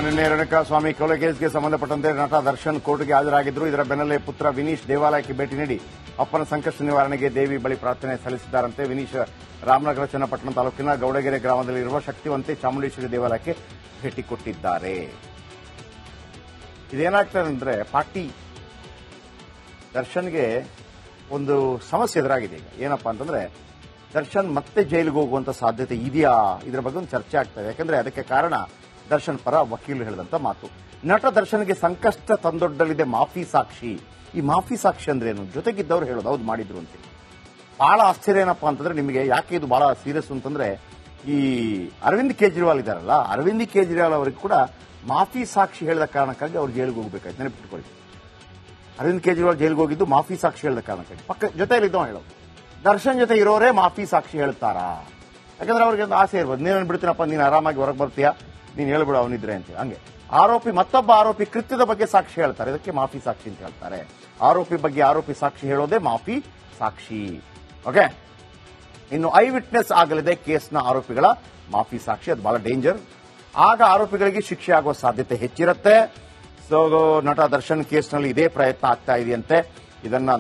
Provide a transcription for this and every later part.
ನಿನ್ನೆ ರೇಣುಕಾಸ್ವಾಮಿ ಕೊಲೆ ಕೇಸ್ಗೆ ಸಂಬಂಧಪಟ್ಟಂತೆ ನಟ ದರ್ಶನ್ ಕೋರ್ಟ್ಗೆ ಹಾಜರಾಗಿದ್ದರು. ಇದರ ಬೆನ್ನಲ್ಲೇ ಪುತ್ರ ವಿನೀಶ್ ದೇವಾಲಯಕ್ಕೆ ಭೇಟಿ ನೀಡಿ ಅಪ್ಪನ ಸಂಕಷ್ಟ ನಿವಾರಣೆಗೆ ದೇವಿ ಬಳಿ ಪ್ರಾರ್ಥನೆ ಸಲ್ಲಿಸಿದ್ದಾರಂತೆ. ವಿನೀಶ್ ರಾಮನಗರ ಚನ್ನಪಟ್ಟಣ ತಾಲೂಕಿನ ಗೌಡಗೆರೆ ಗ್ರಾಮದಲ್ಲಿರುವ ಶಕ್ತಿವಂತೆ ಚಾಮುಂಡೇಶ್ವರಿ ದೇವಾಲಯಕ್ಕೆ ಭೇಟಿ ಕೊಟ್ಟಿದ್ದಾರೆ. ಇದೇನಾಗ್ತದೆ ಅಂದ್ರೆ ಪಾರ್ಟಿ ದರ್ಶನ್ಗೆ ಒಂದು ಸಮಸ್ಯೆ ಎದುರಾಗಿದೆ. ಈಗ ಏನಪ್ಪಾ ಅಂತಂದ್ರೆ ದರ್ಶನ್ ಮತ್ತೆ ಜೈಲಿಗೆ ಹೋಗುವಂತ ಸಾಧ್ಯತೆ ಇದೆಯಾ, ಇದರ ಬಗ್ಗೆ ಒಂದು ಚರ್ಚೆ ಆಗ್ತದೆ. ಯಾಕಂದ್ರೆ ಅದಕ್ಕೆ ಕಾರಣ ದರ್ಶನ್ ಪರ ವಕೀಲರು ಹೇಳಿದಂತ ಮಾತು. ನಟ ದರ್ಶನ್ಗೆ ಸಂಕಷ್ಟ ತಂದೊಡ್ಡಲಿದೆ ಮಾಫಿ ಸಾಕ್ಷಿ. ಈ ಮಾಫಿ ಸಾಕ್ಷಿ ಅಂದ್ರೆ ಏನು? ಜೊತೆಗಿದ್ದವ್ರು ಹೇಳೋದು ಹೌದು ಮಾಡಿದ್ರು ಅಂತ. ಬಹಳ ಆಶ್ಚರ್ಯ ಏನಪ್ಪಾ ಅಂತಂದ್ರೆ ನಿಮಗೆ ಯಾಕೆ ಇದು ಬಹಳ ಸೀರಿಯಸ್ ಅಂತಂದ್ರೆ ಈ ಅರವಿಂದ್ ಕೇಜ್ರಿವಾಲ್ ಇದಾರಲ್ಲ, ಅರವಿಂದ್ ಕೇಜ್ರಿವಾಲ್ ಅವರಿಗೆ ಕೂಡ ಮಾಫಿ ಸಾಕ್ಷಿ ಹೇಳಿದ ಕಾರಣಕ್ಕಾಗಿ ಅವ್ರು ಜೈಲಿಗೆ ಹೋಗ್ಬೇಕಾಯ್ತು. ನೆನಪಿಟ್ಕೊಳ್ಳಿ, ಅರವಿಂದ್ ಕೇಜ್ರಿವಾಲ್ ಜೈಲಿಗೆ ಹೋಗಿದ್ದು ಮಾಫಿ ಸಾಕ್ಷಿ ಹೇಳಿದ ಕಾರಣಕ್ಕಾಗಿ. ಪಕ್ಕ ಜೊತೆಯಲ್ಲಿದ್ದವ ಹೇಳೋದು ದರ್ಶನ್ ಜೊತೆ ಇರೋರೇ ಮಾಫಿ ಸಾಕ್ಷಿ ಹೇಳ್ತಾರಾ? ಯಾಕಂದ್ರೆ ಅವ್ರಿಗೆ ಒಂದು ಆಸೆ ಇರ್ಬೋದು, ನೀನು ಬಿಡ್ತೀನಪ್ಪ, ನೀನು ಆರಾಮಾಗಿ ಹೊರಗೆ ಬರ್ತೀಯಾ, ನೀನು ಹೇಳ್ಬಿಡು ಅವನಿದ್ರೆ ಅಂತ. ಹಂಗೆ ಆರೋಪಿ ಮತ್ತೊಬ್ಬ ಆರೋಪಿ ಕೃತ್ಯದ ಬಗ್ಗೆ ಸಾಕ್ಷಿ ಹೇಳ್ತಾರೆ, ಇದಕ್ಕೆ ಮಾಫಿ ಸಾಕ್ಷಿ ಅಂತ ಹೇಳ್ತಾರೆ. ಆರೋಪಿ ಬಗ್ಗೆ ಆರೋಪಿ ಸಾಕ್ಷಿ ಹೇಳೋದೇ ಮಾಫಿ ಸಾಕ್ಷಿ. ಓಕೆ, ಇನ್ನು ಐ ವಿಟ್ನೆಸ್ ಆಗಲಿದೆ ಕೇಸ್ನ ಆರೋಪಿಗಳ ಮಾಫಿ ಸಾಕ್ಷಿ. ಅದು ಬಹಳ ಡೇಂಜರ್. ಆಗ ಆರೋಪಿಗಳಿಗೆ ಶಿಕ್ಷೆ ಆಗುವ ಸಾಧ್ಯತೆ ಹೆಚ್ಚಿರುತ್ತೆ. ಸೊ ನಟ ದರ್ಶನ್ ಕೇಸ್ನಲ್ಲಿ ಇದೇ ಪ್ರಯತ್ನ ಆಗ್ತಾ ಇದೆಯಂತೆ. ಇದನ್ನ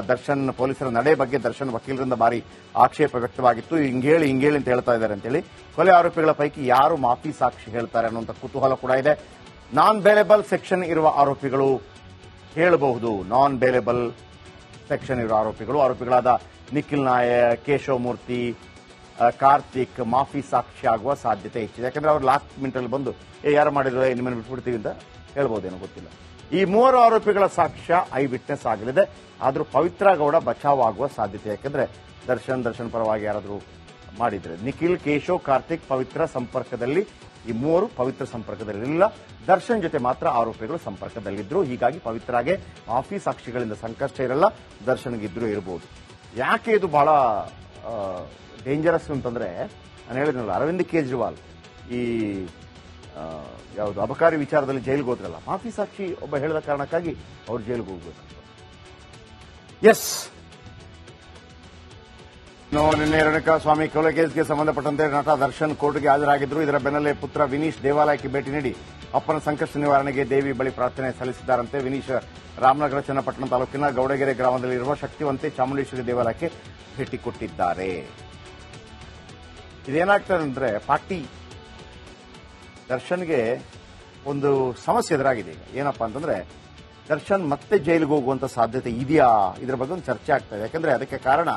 ದರ್ಶನ್ ಪೊಲೀಸರ ನಡೆ ಬಗ್ಗೆ ದರ್ಶನ್ ವಕೀಲರಿಂದ ಭಾರಿ ಆಕ್ಷೇಪ ವ್ಯಕ್ತವಾಗಿತ್ತು. ಹಿಂಗೇಳಿ ಅಂತ ಹೇಳ್ತಾ ಇದ್ದಾರೆ ಅಂತೇಳಿ. ಕೊಲೆ ಆರೋಪಿಗಳ ಪೈಕಿ ಯಾರು ಮಾಫಿ ಸಾಕ್ಷಿ ಹೇಳ್ತಾರೆ ಅನ್ನುವಂಥ ಕುತೂಹಲ ಕೂಡ ಇದೆ. ನಾನ್ ಬೇಲೆಬಲ್ ಸೆಕ್ಷನ್ ಇರುವ ಆರೋಪಿಗಳು ಹೇಳಬಹುದು. ನಾನ್ ಬೇಲೆಬಲ್ ಸೆಕ್ಷನ್ ಇರುವ ಆರೋಪಿಗಳಾದ ನಿಖಿಲ್ ನಾಯಕ್, ಕೇಶವ್ ಮೂರ್ತಿ, ಕಾರ್ತಿಕ್ ಮಾಫಿ ಸಾಕ್ಷಿ ಆಗುವ ಸಾಧ್ಯತೆ ಹೆಚ್ಚಿದೆ. ಯಾಕಂದ್ರೆ ಅವ್ರು ಲಾಸ್ಟ್ ಮಿನಿಟ್ ಅಲ್ಲಿ ಬಂದು ಯಾರು ಮಾಡಿದ್ರು, ನಿಮ್ಮನ್ನು ಬಿಟ್ಬಿಡ್ತೀವಿ ಅಂತ ಹೇಳ್ಬಹುದೇನೋ ಗೊತ್ತಿಲ್ಲ. ಈ ಮೂವರು ಆರೋಪಿಗಳ ಸಾಕ್ಷ್ಯ ಐ ವಿಟ್ನೆಸ್ ಆಗಲಿದೆ. ಆದರೂ ಪವಿತ್ರ ಗೌಡ ಬಚಾವ್ ಆಗುವ ಸಾಧ್ಯತೆ. ಯಾಕಂದ್ರೆ ದರ್ಶನ್ ಪರವಾಗಿ ಯಾರಾದರೂ ಮಾಡಿದ್ರೆ ನಿಖಿಲ್, ಕೇಶವ್, ಕಾರ್ತಿಕ್ ಪವಿತ್ರ ಸಂಪರ್ಕದಲ್ಲಿ, ಈ ಮೂವರು ಪವಿತ್ರ ಸಂಪರ್ಕದಲ್ಲಿಲ್ಲ. ದರ್ಶನ್ ಜೊತೆ ಮಾತ್ರ ಆರೋಪಿಗಳು ಸಂಪರ್ಕದಲ್ಲಿದ್ರು. ಹೀಗಾಗಿ ಪವಿತ್ರಾಗೆ ಮಾಫಿ ಸಾಕ್ಷಿಗಳಿಂದ ಸಂಕಷ್ಟ ಇರಲ್ಲ, ದರ್ಶನ್ಗಿದ್ರು ಇರಬಹುದು. ಯಾಕೆ ಇದು ಬಹಳ ಡೇಂಜರಸ್ ಅಂತಂದ್ರೆ ನಾನು ಹೇಳಿದ್ನಲ್ಲ, ಅರವಿಂದ್ ಕೇಜ್ರಿವಾಲ್ ಈ ಯಾವುದು ಅಬಕಾರಿ ವಿಚಾರದಲ್ಲಿ ಜೈಲಿಗೆ ಹೋದ್ರಲ್ಲ, ಮಾಫಿ ಸಾಕ್ಷಿ ಒಬ್ಬ ಹೇಳಿದ ಕಾರಣಕ್ಕಾಗಿ ಅವ್ರು ಜೈಲಿಗೆ ಹೋಗ್ಬೇಕು. ಎಸ್, ನಿನ್ನೆ ರೇಣುಕಾಸ್ವಾಮಿ ಕೊಲೆ ಕೇಸ್ಗೆ ಸಂಬಂಧಪಟ್ಟಂತೆ ನಟ ದರ್ಶನ್ ಕೋರ್ಟ್ಗೆ ಹಾಜರಾಗಿದ್ದರು. ಇದರ ಬೆನ್ನಲ್ಲೇ ಪುತ್ರ ವಿನೀಶ್ ದೇವಾಲಯಕ್ಕೆ ಭೇಟಿ ನೀಡಿ ಅಪ್ಪನ ಸಂಕಷ್ಟ ನಿವಾರಣೆಗೆ ದೇವಿ ಬಳಿ ಪ್ರಾರ್ಥನೆ ಸಲ್ಲಿಸಿದ್ದಾರಂತೆ. ವಿನೀಶ್ ರಾಮನಗರ ಚನ್ನಪಟ್ಟಣ ತಾಲೂಕಿನ ಗೌಡಗೆರೆ ಗ್ರಾಮದಲ್ಲಿರುವ ಶಕ್ತಿವಂತೆ ಚಾಮುಂಡೇಶ್ವರಿ ದೇವಾಲಯಕ್ಕೆ ಭೇಟಿ ಕೊಟ್ಟಿದ್ದಾರೆ. ಇದೇನಾಗ್ತದೆ ಅಂದ್ರೆ ಪಾರ್ಟಿ ದರ್ಶನ್ಗೆ ಒಂದು ಸಮಸ್ಯೆ ಎದುರಾಗಿದೆ. ಈಗ ಏನಪ್ಪಾ ಅಂತಂದ್ರೆ ದರ್ಶನ್ ಮತ್ತೆ ಜೈಲಿಗೆ ಹೋಗುವಂತ ಸಾಧ್ಯತೆ ಇದೆಯಾ, ಇದರ ಬಗ್ಗೆ ಒಂದು ಚರ್ಚೆ ಆಗ್ತದೆ. ಯಾಕಂದ್ರೆ ಅದಕ್ಕೆ ಕಾರಣ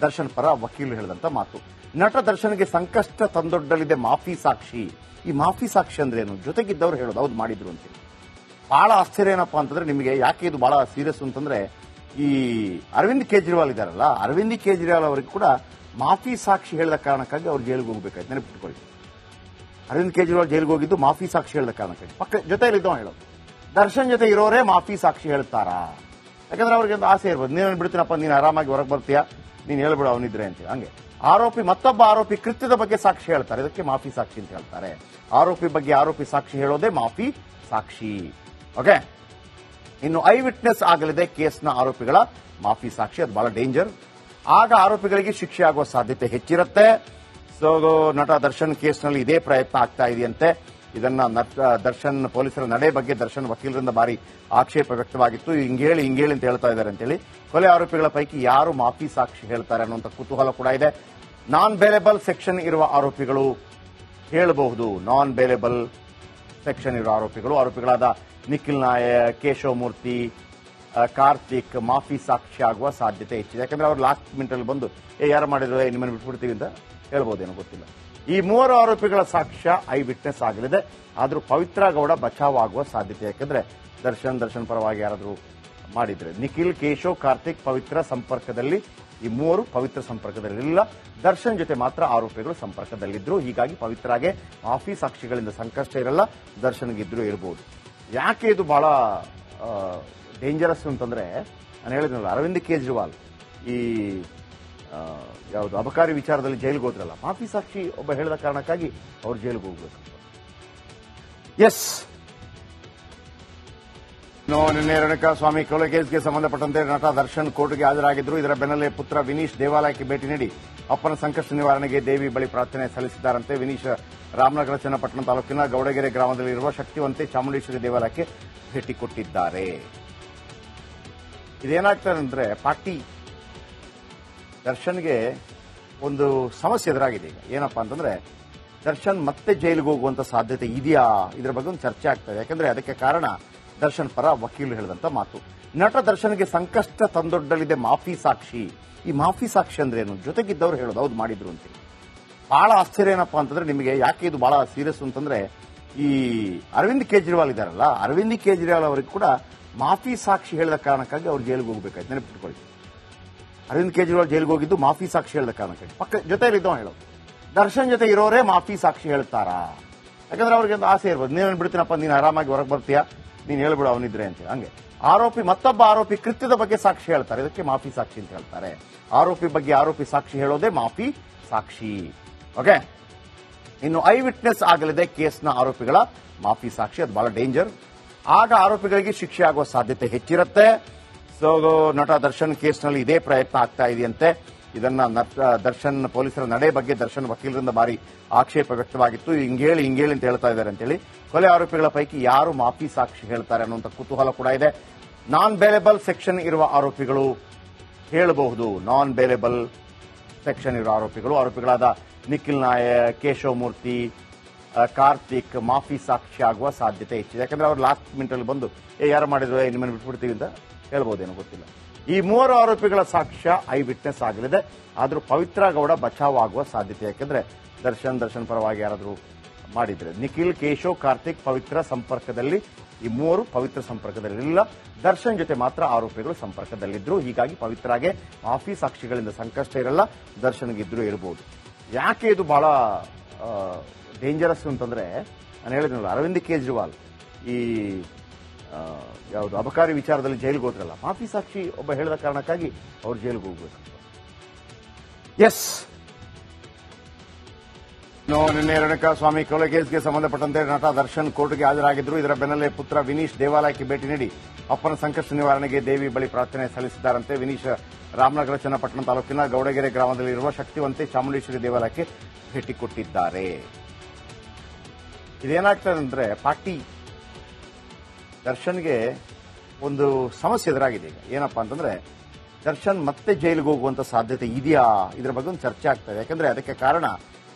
ದರ್ಶನ್ ಪರ ವಕೀಲರು ಹೇಳಿದಂತ ಮಾತು. ನಟ ದರ್ಶನ್ಗೆ ಸಂಕಷ್ಟ ತಂದೊಡ್ಡಲಿದೆ ಮಾಫಿ ಸಾಕ್ಷಿ. ಈ ಮಾಫಿ ಸಾಕ್ಷಿ ಅಂದ್ರೆ ಏನು? ಜೊತೆಗಿದ್ದವ್ರು ಹೇಳೋದು ಹೌದು ಮಾಡಿದ್ರು ಅಂತ. ಬಹಳ ಆಶ್ಚರ್ಯ ಏನಪ್ಪಾ ಅಂತಂದ್ರೆ ನಿಮಗೆ ಯಾಕೆ ಇದು ಬಹಳ ಸೀರಿಯಸ್ ಅಂತಂದ್ರೆ ಈ ಅರವಿಂದ್ ಕೇಜ್ರಿವಾಲ್ ಇದಾರಲ್ಲ, ಅರವಿಂದ್ ಕೇಜ್ರಿವಾಲ್ ಅವರಿಗೆ ಕೂಡ ಮಾಫಿ ಸಾಕ್ಷಿ ಹೇಳಿದ ಕಾರಣಕ್ಕಾಗಿ ಅವ್ರು ಜೈಲಿಗೆ ಹೋಗ್ಬೇಕಾಯ್ತು. ನೆನಪಿಟ್ಕೊಳ್ಳಿ, ಅರವಿಂದ್ ಕೇಜ್ರಿವಾಲ್ ಜೈಲಿಗೆ ಹೋಗಿದ್ದು ಮಾಫಿ ಸಾಕ್ಷಿ ಹೇಳಿದ ಕಾರಣಕ್ಕಾಗಿ. ಪಕ್ಕ ಜೊತೆಯಲ್ಲಿದ್ದವ ಹೇಳೋದು ದರ್ಶನ್ ಜೊತೆ ಇರೋರೇ ಮಾಫಿ ಸಾಕ್ಷಿ ಹೇಳ್ತಾರಾ? ಯಾಕಂದ್ರೆ ಅವ್ರಿಗೆ ಒಂದು ಆಸೆ ಇರ್ಬೋದು, ನೀನು ಬಿಡ್ತೀನಪ್ಪ, ನೀನು ಆರಾಮಾಗಿ ಹೊರಗೆ ಬರ್ತೀಯಾ, ನೀನು ಹೇಳ್ಬಿಡು ಅವನಿದ್ರೆ ಅಂತ. ಹಂಗೆ ಆರೋಪಿ ಮತ್ತೊಬ್ಬ ಆರೋಪಿ ಕೃತ್ಯದ ಬಗ್ಗೆ ಸಾಕ್ಷಿ ಹೇಳ್ತಾರೆ, ಇದಕ್ಕೆ ಮಾಫಿ ಸಾಕ್ಷಿ ಅಂತ ಹೇಳ್ತಾರೆ. ಆರೋಪಿ ಬಗ್ಗೆ ಆರೋಪಿ ಸಾಕ್ಷಿ ಹೇಳೋದೇ ಮಾಫಿ ಸಾಕ್ಷಿ. ಓಕೆ, ಇನ್ನು ಐ ವಿಟ್ನೆಸ್ ಆಗಲಿದೆ ಕೇಸ್ನ ಆರೋಪಿಗಳ ಮಾಫಿ ಸಾಕ್ಷಿ. ಅದು ಬಹಳ ಡೇಂಜರ್. ಆಗ ಆರೋಪಿಗಳಿಗೆ ಶಿಕ್ಷೆ ಆಗುವ ಸಾಧ್ಯತೆ ಹೆಚ್ಚಿರುತ್ತೆ. ಸೊ ನಟ ದರ್ಶನ್ ಕೇಸ್ನಲ್ಲಿ ಇದೇ ಪ್ರಯತ್ನ ಆಗ್ತಾ ಇದೆಯಂತೆ. ಇದನ್ನ ದರ್ಶನ್ ಪೊಲೀಸರ ನಡೆ ಬಗ್ಗೆ ದರ್ಶನ್ ವಕೀಲರಿಂದ ಭಾರಿ ಆಕ್ಷೇಪ ವ್ಯಕ್ತವಾಗಿತ್ತು. ಹಿಂಗೇಳಿ ಅಂತ ಹೇಳ್ತಾ ಇದ್ದಾರೆ ಅಂತೇಳಿ. ಕೊಲೆ ಆರೋಪಿಗಳ ಪೈಕಿ ಯಾರು ಮಾಫಿ ಸಾಕ್ಷಿ ಹೇಳ್ತಾರೆ ಅನ್ನುವಂಥ ಕುತೂಹಲ ಕೂಡ ಇದೆ. ನಾನ್ ಬೇಲೆಬಲ್ ಸೆಕ್ಷನ್ ಇರುವ ಆರೋಪಿಗಳು ಹೇಳಬಹುದು. ನಾನ್ ಬೇಲೆಬಲ್ ಸೆಕ್ಷನ್ ಇರುವ ಆರೋಪಿಗಳಾದ ನಿಖಿಲ್ ನಾಯಕ್, ಕೇಶವ್ ಮೂರ್ತಿ, ಕಾರ್ತಿಕ್ ಮಾಫಿ ಸಾಕ್ಷಿ ಆಗುವ ಸಾಧ್ಯತೆ ಹೆಚ್ಚಿದೆ. ಯಾಕಂದ್ರೆ ಅವ್ರು ಲಾಸ್ಟ್ ಮಿನಿಟ್ ಅಲ್ಲಿ ಬಂದು ಯಾರು ಮಾಡಿದ್ರು, ನಿಮ್ಮನ್ನು ಬಿಟ್ಬಿಡ್ತೀವಿ ಅಂತ ಹೇಳ್ಬಹುದೇನೋ ಗೊತ್ತಿಲ್ಲ. ಈ ಮೂವರು ಆರೋಪಿಗಳ ಸಾಕ್ಷ್ಯ ಐ ವಿಟ್ನೆಸ್ ಆಗಲಿದೆ. ಆದರೂ ಪವಿತ್ರ ಗೌಡ ಬಚಾವ್ ಆಗುವ ಸಾಧ್ಯತೆ. ಯಾಕಂದ್ರೆ ದರ್ಶನ್ ಪರವಾಗಿ ಯಾರಾದರೂ ಮಾಡಿದ್ರೆ ನಿಖಿಲ್, ಕೇಶವ್, ಕಾರ್ತಿಕ್ ಪವಿತ್ರ ಸಂಪರ್ಕದಲ್ಲಿ, ಈ ಮೂವರು ಪವಿತ್ರ ಸಂಪರ್ಕದಲ್ಲಿಲ್ಲ. ದರ್ಶನ್ ಜೊತೆ ಮಾತ್ರ ಆರೋಪಿಗಳು ಸಂಪರ್ಕದಲ್ಲಿದ್ರು. ಹೀಗಾಗಿ ಪವಿತ್ರಾಗೆ ಮಾಫಿ ಸಾಕ್ಷಿಗಳಿಂದ ಸಂಕಷ್ಟ ಇರಲ್ಲ, ದರ್ಶನ್ಗಿದ್ರು ಇರಬಹುದು. ಯಾಕೆ ಇದು ಬಹಳ ಡೇಂಜರಸ್ ಅಂತಂದ್ರೆ ನಾನು ಹೇಳಿದ್ನಲ್ಲ, ಅರವಿಂದ್ ಕೇಜ್ರಿವಾಲ್ ಈ ಯಾವುದು ಅಬಕಾರಿ ವಿಚಾರದಲ್ಲಿ ಜೈಲಿಗೆ ಹೋದ್ರಲ್ಲ, ಮಾಫಿ ಸಾಕ್ಷಿ ಒಬ್ಬ ಹೇಳಿದ ಕಾರಣಕ್ಕಾಗಿ ಅವ್ರು ಜೈಲಿಗೆ ಹೋಗ್ಬೇಕು. ಎಸ್, ನಿನ್ನೆ ರೇಣುಕಾಸ್ವಾಮಿ ಕೊಲೆ ಕೇಸ್ಗೆ ಸಂಬಂಧಪಟ್ಟಂತೆ ನಟ ದರ್ಶನ್ ಕೋರ್ಟ್ಗೆ ಹಾಜರಾಗಿದ್ದರು. ಇದರ ಬೆನ್ನಲ್ಲೇ ಪುತ್ರ ವಿನೀಶ್ ದೇವಾಲಯಕ್ಕೆ ಭೇಟಿ ನೀಡಿ ಅಪ್ಪನ ಸಂಕಷ್ಟ ನಿವಾರಣೆಗೆ ದೇವಿ ಬಳಿ ಪ್ರಾರ್ಥನೆ ಸಲ್ಲಿಸಿದ್ದಾರಂತೆ. ವಿನೀಶ್ ರಾಮನಗರ ಚನ್ನಪಟ್ಟಣ ತಾಲೂಕಿನ ಗೌಡಗೆರೆ ಗ್ರಾಮದಲ್ಲಿರುವ ಶಕ್ತಿವಂತೆ ಚಾಮುಂಡೇಶ್ವರಿ ದೇವಾಲಯಕ್ಕೆ ಭೇಟಿ ಕೊಟ್ಟಿದ್ದಾರೆ. ಇದೇನಾಗ್ತದೆ ಅಂದ್ರೆ ಪಾರ್ಟಿ ದರ್ಶನ್ಗೆ ಒಂದು ಸಮಸ್ಯೆ ಎದುರಾಗಿದೆ ಈಗ. ಏನಪ್ಪಾ ಅಂತಂದ್ರೆ ದರ್ಶನ್ ಮತ್ತೆ ಜೈಲಿಗೆ ಹೋಗುವಂತ ಸಾಧ್ಯತೆ ಇದೆಯಾ, ಇದರ ಬಗ್ಗೆ ಒಂದು ಚರ್ಚೆ ಆಗ್ತದೆ. ಯಾಕಂದ್ರೆ ಅದಕ್ಕೆ ಕಾರಣ ದರ್ಶನ್ ಪರ ವಕೀಲರು ಹೇಳಿದಂತ ಮಾತು. ನಟ ದರ್ಶನ್ಗೆ ಸಂಕಷ್ಟ ತಂದೊಡ್ಡಲಿದೆ ಮಾಫಿ ಸಾಕ್ಷಿ. ಈ ಮಾಫಿ ಸಾಕ್ಷಿ ಅಂದ್ರೆ ಏನು? ಜೊತೆಗಿದ್ದವ್ರು ಹೇಳೋದು ಹೌದು ಮಾಡಿದ್ರು ಅಂತ. ಬಹಳ ಆಶ್ಚರ್ಯ ಏನಪ್ಪಾ ಅಂತಂದ್ರೆ ನಿಮಗೆ ಯಾಕೆ ಇದು ಬಹಳ ಸೀರಿಯಸ್ ಅಂತಂದ್ರೆ ಈ ಅರವಿಂದ್ ಕೇಜ್ರಿವಾಲ್ ಇದಾರಲ್ಲ, ಅರವಿಂದ್ ಕೇಜ್ರಿವಾಲ್ ಅವರಿಗೆ ಕೂಡ ಮಾಫಿ ಸಾಕ್ಷಿ ಹೇಳಿದ ಕಾರಣಕ್ಕಾಗಿ ಅವ್ರು ಜೈಲಿಗೆ ಹೋಗ್ಬೇಕಾಯ್ತು. ನೆನಪಿಟ್ಕೊಳ್ಳಿ, ಅರವಿಂದ್ ಕೇಜ್ರಿವಾಲ್ ಜೈಲಿಗೆ ಹೋಗಿದ್ದು ಮಾಫಿ ಸಾಕ್ಷಿ ಹೇಳಿದ ಕಾರಣಕ್ಕಾಗಿ. ಪಕ್ಕ ಜೊತೆಲಿದ್ದವ ಹೇಳೋದು ದರ್ಶನ್ ಜೊತೆ ಇರೋರೇ ಮಾಫಿ ಸಾಕ್ಷಿ ಹೇಳ್ತಾರಾ? ಯಾಕಂದ್ರೆ ಅವ್ರಿಗೆ ಒಂದು ಆಸೆ ಇರ್ಬೋದು, ನೀನು ಬಿಡ್ತೀನಪ್ಪ, ನೀನು ಆರಾಮಾಗಿ ಹೊರಗೆ ಬರ್ತೀಯಾ, ನೀನು ಹೇಳ್ಬಿಡು ಅವನಿದ್ರೆ ಅಂತ. ಹಂಗೆ ಆರೋಪಿ ಮತ್ತೊಬ್ಬ ಆರೋಪಿ ಕೃತ್ಯದ ಬಗ್ಗೆ ಸಾಕ್ಷಿ ಹೇಳ್ತಾರೆ, ಇದಕ್ಕೆ ಮಾಫಿ ಸಾಕ್ಷಿ ಅಂತ ಹೇಳ್ತಾರೆ. ಆರೋಪಿ ಬಗ್ಗೆ ಆರೋಪಿ ಸಾಕ್ಷಿ ಹೇಳೋದೇ ಮಾಫಿ ಸಾಕ್ಷಿ. ಓಕೆ, ಇನ್ನು ಐ ವಿಟ್ನೆಸ್ ಆಗಲಿದೆ ಕೇಸ್ನ ಆರೋಪಿಗಳ ಮಾಫಿ ಸಾಕ್ಷಿ. ಅದು ಬಹಳ ಡೇಂಜರ್. ಆಗ ಆರೋಪಿಗಳಿಗೆ ಶಿಕ್ಷೆ ಆಗುವ ಸಾಧ್ಯತೆ ಹೆಚ್ಚಿರುತ್ತೆ. ಸೊ ನಟ ದರ್ಶನ್ ಕೇಸ್ನಲ್ಲಿ ಇದೇ ಪ್ರಯತ್ನ ಆಗ್ತಾ ಇದೆಯಂತೆ. ಇದನ್ನ ದರ್ಶನ್ ಪೊಲೀಸರ ನಡೆ ಬಗ್ಗೆ ದರ್ಶನ್ ವಕೀಲರಿಂದ ಭಾರಿ ಆಕ್ಷೇಪ ವ್ಯಕ್ತವಾಗಿತ್ತು. ಹಿಂಗೇಳಿ ಅಂತ ಹೇಳ್ತಾ ಇದ್ದಾರೆ ಅಂತೇಳಿ. ಕೊಲೆ ಆರೋಪಿಗಳ ಪೈಕಿ ಯಾರು ಮಾಫಿ ಸಾಕ್ಷಿ ಹೇಳ್ತಾರೆ ಅನ್ನುವಂಥ ಕುತೂಹಲ ಕೂಡ ಇದೆ. ನಾನ್ ಬೇಲೆಬಲ್ ಸೆಕ್ಷನ್ ಇರುವ ಆರೋಪಿಗಳು ಹೇಳಬಹುದು. ನಾನ್ ಬೇಲೆಬಲ್ ಸೆಕ್ಷನ್ ಇರುವ ಆರೋಪಿಗಳಾದ ನಿಖಿಲ್ ನಾಯಕ್, ಕೇಶವ್ ಮೂರ್ತಿ, ಕಾರ್ತಿಕ್ ಮಾಫಿ ಸಾಕ್ಷಿ ಆಗುವ ಸಾಧ್ಯತೆ ಹೆಚ್ಚಿದೆ. ಯಾಕಂದ್ರೆ ಅವ್ರು ಲಾಸ್ಟ್ ಮಿನಿಟ್ ಅಲ್ಲಿ ಬಂದು ಯಾರು ಮಾಡಿದ್ರು ನಿಮ್ಮನ್ನು ಬಿಟ್ಬಿಡ್ತೀವಿ ಅಂತ ಹೇಳ್ಬೋದೇನೋ ಗೊತ್ತಿಲ್ಲ. ಈ ಮೂವರು ಆರೋಪಿಗಳ ಸಾಕ್ಷ್ಯ ಐ ವಿಟ್ನೆಸ್ ಆಗಲಿದೆ. ಆದ್ರೂ ಪವಿತ್ರ ಗೌಡ ಬಚಾವ್ ಆಗುವ ಸಾಧ್ಯತೆ. ಯಾಕಂದ್ರೆ ದರ್ಶನ್ ಪರವಾಗಿ ಯಾರಾದ್ರೂ ಮಾಡಿದ್ರೆ ನಿಖಿಲ್, ಕೇಶವ್, ಕಾರ್ತಿಕ್ ಪವಿತ್ರ ಸಂಪರ್ಕದಲ್ಲಿ, ಈ ಮೂವರು ಪವಿತ್ರ ಸಂಪರ್ಕದಲ್ಲಿಲ್ಲ. ದರ್ಶನ್ ಜೊತೆ ಮಾತ್ರ ಆರೋಪಿಗಳು ಸಂಪರ್ಕದಲ್ಲಿದ್ರು. ಹೀಗಾಗಿ ಪವಿತ್ರಾಗೆ ಮಾಫಿ ಸಾಕ್ಷಿಗಳಿಂದ ಸಂಕಷ್ಟ ಇರಲ್ಲ, ದರ್ಶನ್ಗಿದ್ರು ಇರಬಹುದು. ಯಾಕೆ ಇದು ಬಹಳ ಡೇಂಜರಸ್ ಅಂತಂದ್ರೆ ನಾನು ಹೇಳಿದ್ನಲ್ಲ, ಅರವಿಂದ್ ಕೇಜ್ರಿವಾಲ್ ಈ ಯಾವುದು ಅಬಕಾರಿ ವಿಚಾರದಲ್ಲಿ ಜೈಲಿಗೆ ಹೋದ್ರಲ್ಲ, ಮಾಫಿ ಸಾಕ್ಷಿ ಒಬ್ಬ ಹೇಳಿದ ಕಾರಣಕ್ಕಾಗಿ ಅವ್ರು ಜೈಲಿಗೆ ಹೋಗ್ಬೇಕು. ಎಸ್, ನಿನ್ನೆ ರೇಣುಕಾಸ್ವಾಮಿ ಕೊಲೆ ಕೇಸ್ಗೆ ಸಂಬಂಧಪಟ್ಟಂತೆ ನಟ ದರ್ಶನ್ ಕೋರ್ಟ್ಗೆ ಹಾಜರಾಗಿದ್ರು. ಇದರ ಬೆನ್ನಲ್ಲೇ ಪುತ್ರ ವಿನೀಶ್ ದೇವಾಲಯಕ್ಕೆ ಭೇಟಿ ನೀಡಿ ಅಪ್ಪನ ಸಂಕಷ್ಟ ನಿವಾರಣೆಗೆ ದೇವಿ ಬಳಿ ಪ್ರಾರ್ಥನೆ ಸಲ್ಲಿಸಿದ್ದಾರಂತೆ. ವಿನೀಶ್ ರಾಮನಗರ ಚನ್ನಪಟ್ಟಣ ತಾಲೂಕಿನ ಗೌಡಗೆರೆ ಗ್ರಾಮದಲ್ಲಿರುವ ಶಕ್ತಿವಂತೆ ಚಾಮುಂಡೇಶ್ವರಿ ದೇವಾಲಯಕ್ಕೆ ಭೇಟಿ ಕೊಟ್ಟಿದ್ದಾರೆ. ಇದೇನಾಗ್ತದೆ ಅಂದ್ರೆ ಪಾರ್ಟಿ ದರ್ಶನ್ಗೆ ಒಂದು ಸಮಸ್ಯೆ ಎದುರಾಗಿದೆ ಈಗ. ಏನಪ್ಪಾ ಅಂತಂದ್ರೆ ದರ್ಶನ್ ಮತ್ತೆ ಜೈಲಿಗೆ ಹೋಗುವಂತ ಸಾಧ್ಯತೆ ಇದೆಯಾ, ಇದರ ಬಗ್ಗೆ ಒಂದು ಚರ್ಚೆ ಆಗ್ತದೆ. ಯಾಕಂದ್ರೆ ಅದಕ್ಕೆ ಕಾರಣ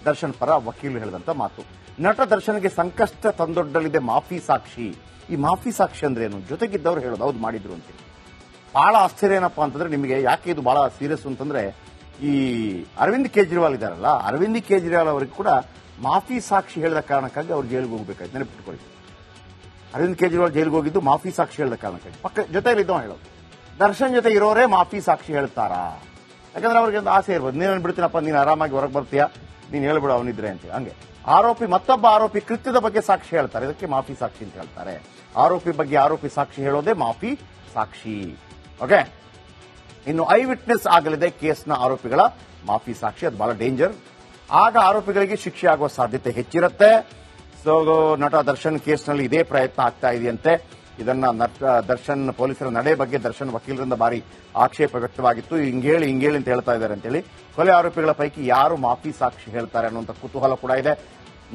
ದರ್ಶನ್ ಪರ ವಕೀಲರು ಹೇಳಿದಂತ ಮಾತು. ನಟ ದರ್ಶನ್ಗೆ ಸಂಕಷ್ಟ ತಂದೊಡ್ಡಲಿದೆ ಮಾಫಿ ಸಾಕ್ಷಿ. ಈ ಮಾಫಿ ಸಾಕ್ಷಿ ಅಂದ್ರೆ ಏನು? ಜೊತೆಗಿದ್ದವ್ರು ಹೇಳೋದು ಹೌದು ಮಾಡಿದ್ರು ಅಂತ. ಬಹಳ ಆಶ್ಚರ್ಯ ಏನಪ್ಪಾ ಅಂತಂದ್ರೆ ನಿಮಗೆ ಯಾಕೆ ಇದು ಬಹಳ ಸೀರಿಯಸ್ ಅಂತಂದ್ರೆ ಈ ಅರವಿಂದ್ ಕೇಜ್ರಿವಾಲ್ ಇದಾರಲ್ಲ, ಅರವಿಂದ್ ಕೇಜ್ರಿವಾಲ್ ಅವರಿಗೆ ಕೂಡ ಮಾಫಿ ಸಾಕ್ಷಿ ಹೇಳಿದ ಕಾರಣಕ್ಕಾಗಿ ಅವ್ರು ಜೈಲಿಗೆ ಹೋಗ್ಬೇಕಾಯ್ತು. ನೆನಪಿಟ್ಕೊಳ್ಳಿ, ಅರವಿಂದ್ ಕೇಜ್ರಿವಾಲ್ ಜೈಲಿಗೆ ಹೋಗಿದ್ದು ಮಾಫಿ ಸಾಕ್ಷಿ ಹೇಳಿದ ಕಾರಣಕ್ಕಾಗಿ. ಪಕ್ಕ ಜೊತೆಲಿದ್ದವ ಹೇಳೋದು ದರ್ಶನ್ ಜೊತೆ ಇರೋರೇ ಮಾಫಿ ಸಾಕ್ಷಿ ಹೇಳ್ತಾರಾ? ಯಾಕಂದ್ರೆ ಅವ್ರಿಗೆ ಒಂದು ಆಸೆ ಇರ್ಬೋದು, ನೀನು ಬಿಡ್ತೀನಪ್ಪ, ನೀನು ಆರಾಮಾಗಿ ಹೊರಗೆ ಬರ್ತೀಯಾ, ನೀನು ಹೇಳ್ಬಿಡು ಅವನಿದ್ರೆ ಅಂತ. ಹಂಗೆ ಆರೋಪಿ ಮತ್ತೊಬ್ಬ ಆರೋಪಿ ಕೃತ್ಯದ ಬಗ್ಗೆ ಸಾಕ್ಷಿ ಹೇಳ್ತಾರೆ, ಇದಕ್ಕೆ ಮಾಫಿ ಸಾಕ್ಷಿ ಅಂತ ಹೇಳ್ತಾರೆ. ಆರೋಪಿ ಬಗ್ಗೆ ಆರೋಪಿ ಸಾಕ್ಷಿ ಹೇಳೋದೇ ಮಾಫಿ ಸಾಕ್ಷಿ. ಓಕೆ, ಇನ್ನು ಐ ವಿಟ್ನೆಸ್ ಆಗಲಿದೆ ಕೇಸ್ನ ಆರೋಪಿಗಳ ಮಾಫಿ ಸಾಕ್ಷಿ. ಅದು ಬಹಳ ಡೇಂಜರ್. ಆಗ ಆರೋಪಿಗಳಿಗೆ ಶಿಕ್ಷೆ ಆಗುವ ಸಾಧ್ಯತೆ ಹೆಚ್ಚಿರುತ್ತೆ. ಸೊ ನಟ ದರ್ಶನ್ ಕೇಸ್ನಲ್ಲಿ ಇದೇ ಪ್ರಯತ್ನ ಆಗ್ತಾ ಇದೆಯಂತೆ. ಇದನ್ನ ದರ್ಶನ್ ಪೊಲೀಸರ ನಡೆ ಬಗ್ಗೆ ದರ್ಶನ್ ವಕೀಲರಿಂದ ಭಾರಿ ಆಕ್ಷೇಪ ವ್ಯಕ್ತವಾಗಿತ್ತು. ಹಿಂಗೇಳಿ ಅಂತ ಹೇಳ್ತಾ ಇದ್ದಾರೆ ಅಂತೇಳಿ. ಕೊಲೆ ಆರೋಪಿಗಳ ಪೈಕಿ ಯಾರು ಮಾಫಿ ಸಾಕ್ಷಿ ಹೇಳ್ತಾರೆ ಅನ್ನುವಂಥ ಕುತೂಹಲ ಕೂಡ ಇದೆ.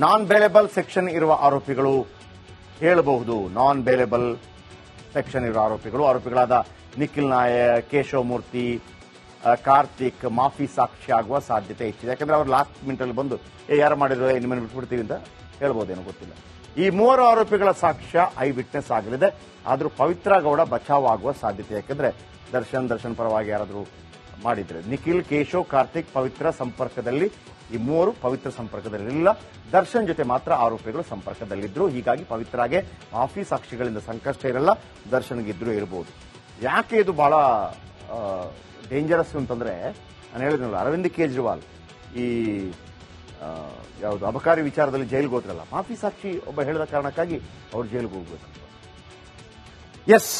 ನಾನ್ ಬೇಲೆಬಲ್ ಸೆಕ್ಷನ್ ಇರುವ ಆರೋಪಿಗಳು ಹೇಳಬಹುದು. ನಾನ್ ಬೇಲೆಬಲ್ ಸೆಕ್ಷನ್ ಇರುವ ಆರೋಪಿಗಳಾದ ನಿಖಿಲ್ ನಾಯಕ್, ಕೇಶವ್ ಮೂರ್ತಿ, ಕಾರ್ತಿಕ್ ಮಾಫಿ ಸಾಕ್ಷಿ ಆಗುವ ಸಾಧ್ಯತೆ ಹೆಚ್ಚಿದೆ. ಯಾಕಂದ್ರೆ ಅವ್ರು ಲಾಸ್ಟ್ ಮಿನಿಟ್ ಅಲ್ಲಿ ಬಂದು ಯಾರು ಮಾಡಿದ್ರು ನಿಮ್ಮನ್ನು ಬಿಟ್ಬಿಡ್ತೀವಿ ಅಂತ ಹೇಳ್ಬೋದೇನೋ ಗೊತ್ತಿಲ್ಲ. ಈ ಮೂವರು ಆರೋಪಿಗಳ ಸಾಕ್ಷ್ಯ ಐ ವಿಟ್ನೆಸ್ ಆಗಲಿದೆ. ಆದ್ರೂ ಪವಿತ್ರ ಗೌಡ ಬಚಾವ್ ಆಗುವ ಸಾಧ್ಯತೆ. ಯಾಕಂದ್ರೆ ದರ್ಶನ್ ಪರವಾಗಿ ಯಾರಾದ್ರೂ ಮಾಡಿದ್ರೆ ನಿಖಿಲ್, ಕೇಶವ್, ಕಾರ್ತಿಕ್ ಪವಿತ್ರ ಸಂಪರ್ಕದಲ್ಲಿ, ಈ ಮೂವರು ಪವಿತ್ರ ಸಂಪರ್ಕದಲ್ಲಿಲ್ಲ. ದರ್ಶನ್ ಜೊತೆ ಮಾತ್ರ ಆರೋಪಿಗಳು ಸಂಪರ್ಕದಲ್ಲಿದ್ರು. ಹೀಗಾಗಿ ಪವಿತ್ರಾಗೆ ಮಾಫಿ ಸಾಕ್ಷಿಗಳಿಂದ ಸಂಕಷ್ಟ ಇರಲ್ಲ, ದರ್ಶನ್ಗಿದ್ರು ಇರಬಹುದು. ಯಾಕೆ ಇದು ಬಹಳ ಡೇಂಜರಸ್ ಅಂತಂದ್ರೆ ನಾನು ಹೇಳಿದ್ನಲ್ಲ, ಅರವಿಂದ್ ಕೇಜ್ರಿವಾಲ್ ಈ ಯಾವುದು ಅಬಕಾರಿ ವಿಚಾರದಲ್ಲಿ ಜೈಲಿಗೆ ಹೋದ್ರಲ್ಲ, ಮಾಫಿ ಸಾಕ್ಷಿ ಒಬ್ಬ ಹೇಳಿದ ಕಾರಣಕ್ಕಾಗಿ ಅವ್ರು ಜೈಲಿಗೆ ಹೋಗ್ಬೇಕು. ಎಸ್,